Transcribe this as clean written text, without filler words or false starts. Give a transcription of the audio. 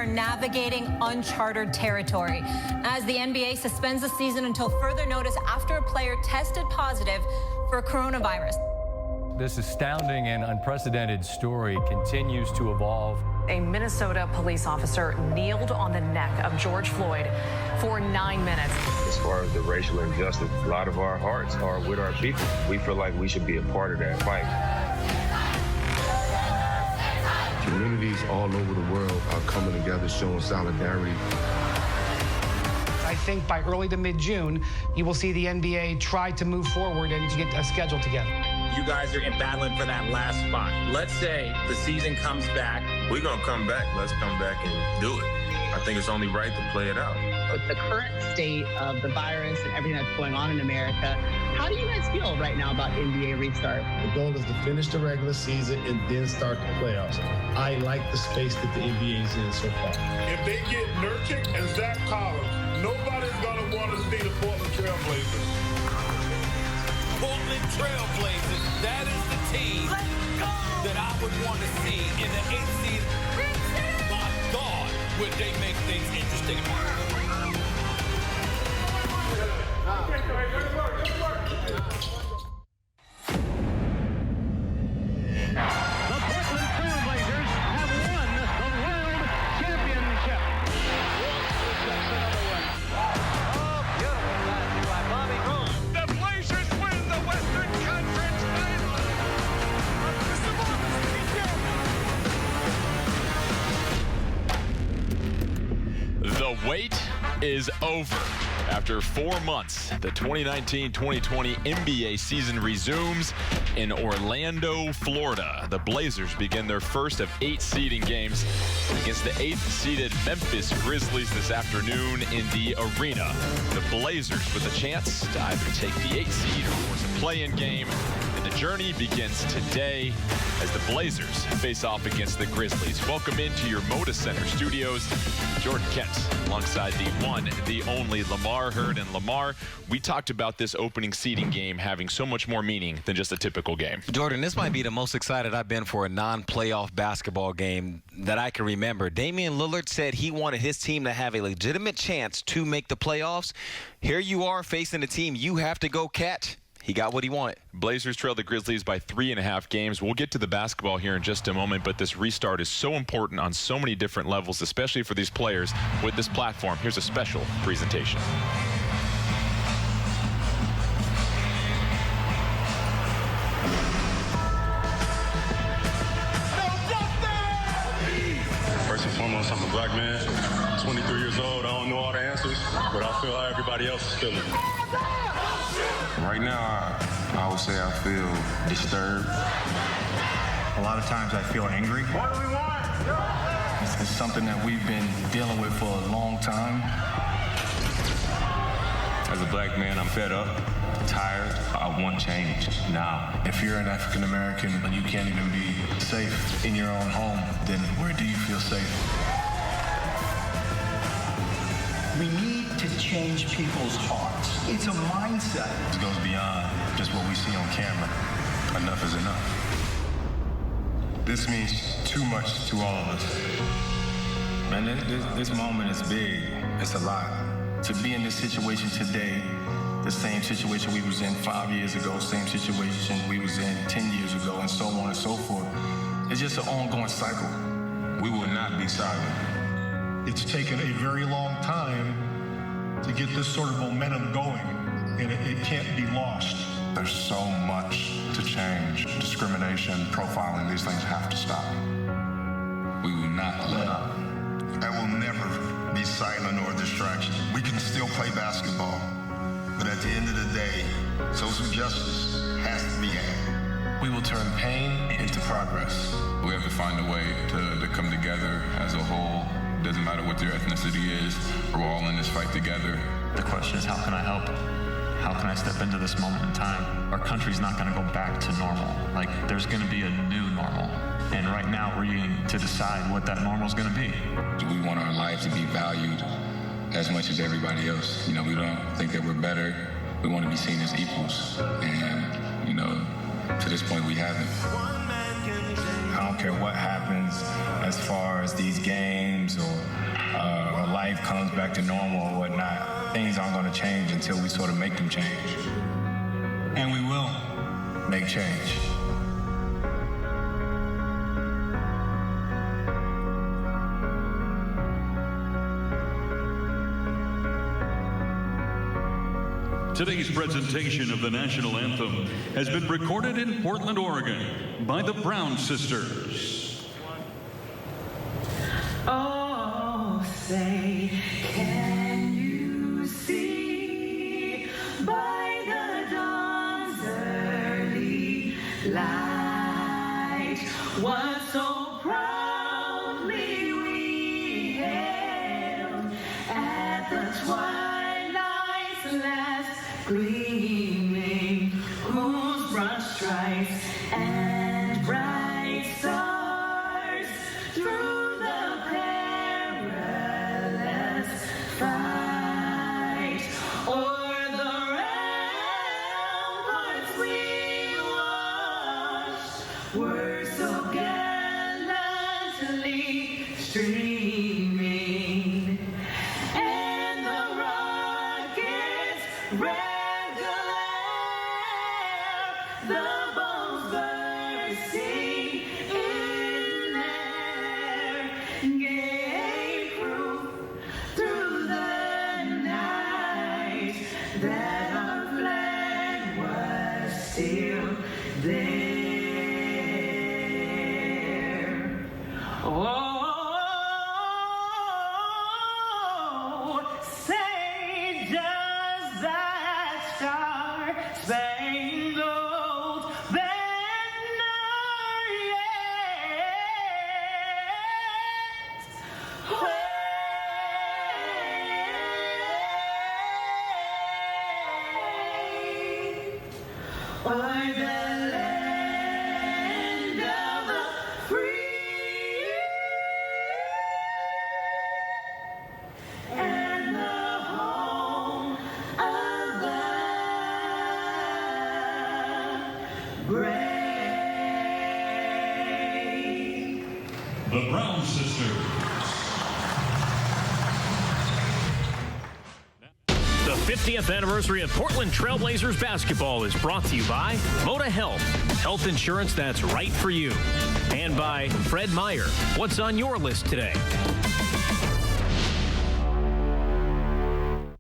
are navigating uncharted territory as the NBA suspends the season until further notice after a player tested positive for coronavirus. This astounding and unprecedented story continues to evolve. A Minnesota police officer kneeled on the neck of George Floyd for 9 minutes. As far as the racial injustice, a lot of our hearts are with our people. We feel like we should be a part of that fight. Communities all over the world are coming together, showing solidarity. I think by early to mid-June, you will see the NBA try to move forward and to get a schedule together. You guys are battling for that last spot. Let's say the season comes back. We're going to come back. Let's come back and do it. I think it's only right to play it out. With the current state of the virus and everything that's going on in America, how do you guys feel right now about NBA restart? The goal is to finish the regular season and then start the playoffs. I like the space that the NBA is in so far. If they get Nurkic and Zach Collins, nobody's going to want to see the Portland Trailblazers. Portland Trailblazers, that is the team that I would want to see in the 8th seed. My God, would they make things interesting. The Portland Trailblazers have won the World Championship. Oh, beautiful pass by Bobby Rose. The Blazers win the Western Conference Finals. The wait is over. After 4 months, the 2019-2020 NBA season resumes in Orlando, Florida. The Blazers begin their first of 8 seeding games against the 8th-seeded Memphis Grizzlies this afternoon in the arena. The Blazers with a chance to either take the 8th seed or force a play-in game. And the journey begins today as the Blazers face off against the Grizzlies. Welcome into your Moda Center studios. Jordan Kent alongside the one, the only Lamar Hurd. And Lamar, we talked about this opening seeding game having so much more meaning than just a typical game. Jordan, this might be the most excited I've been for a non-playoff basketball game that I can remember. Damian Lillard said he wanted his team to have a legitimate chance to make the playoffs. Here you are facing a team you have to go catch. He got what he wanted. Blazers trail the Grizzlies by 3.5 games. We'll get to the basketball here in just a moment, but this restart is so important on so many different levels, especially for these players with this platform. Here's a special presentation. First and foremost, I'm a black man, 23 years old. I don't know all the answers, but I feel how everybody else is feeling. Right now, I would say I feel disturbed. A lot of times I feel angry. What do we want? It's something that we've been dealing with for a long time. As a black man, I'm fed up, tired. I want change now. If you're an African American and you can't even be safe in your own home, then where do you feel safe? We need to change people's hearts. It's a mindset. It goes beyond just what we see on camera. Enough is enough. This means too much to all of us. Man, this moment is big. It's a lot. To be in this situation today, the same situation we was in 5 years ago, same situation we was in 10 years ago, and so on and so forth. It's just an ongoing cycle. We will not be silent. It's taken a very long time to get this sort of momentum going, and it can't be lost. There's so much to change. Discrimination, profiling, these things have to stop. We will not let up. I will never be silent or distraction. We can still play basketball, but at the end of the day, social justice has to be had. We will turn pain into progress. We have to find a way to come together as a whole. Doesn't matter what their ethnicity is, we're all in this fight together. The question is, how can I help? How can I step into this moment in time? Our country's not going to go back to normal. Like, there's going to be a new normal. And right now, we're getting to decide what that normal is going to be. We want our lives to be valued as much as everybody else. You know, we don't think that we're better. We want to be seen as equals. And, you know, to this point, we haven't. I don't care what happens as far as these games or life comes back to normal or whatnot. Things aren't going to change until we sort of make them change. And we will make change. Today's presentation of the national anthem has been recorded in Portland, Oregon by the Brown Sisters. Oh, say, can you see by the dawn's early light what so proudly we hailed at the twilight's last gleaming, whose broad stripes and bright stars through the perilous fight o'er the ramparts we watched were so gallantly streaming, and the rockets red glare, the bombs bursting in air, gave proof through the night that our flag was still there. Oh, say does that star-spangled banner yet wave o'er the land of the free and the home of the brave. The Brown Sisters. The 50th anniversary of Portland Trailblazers basketball is brought to you by Moda Health, health insurance that's right for you, and by Fred Meyer. What's on your list today?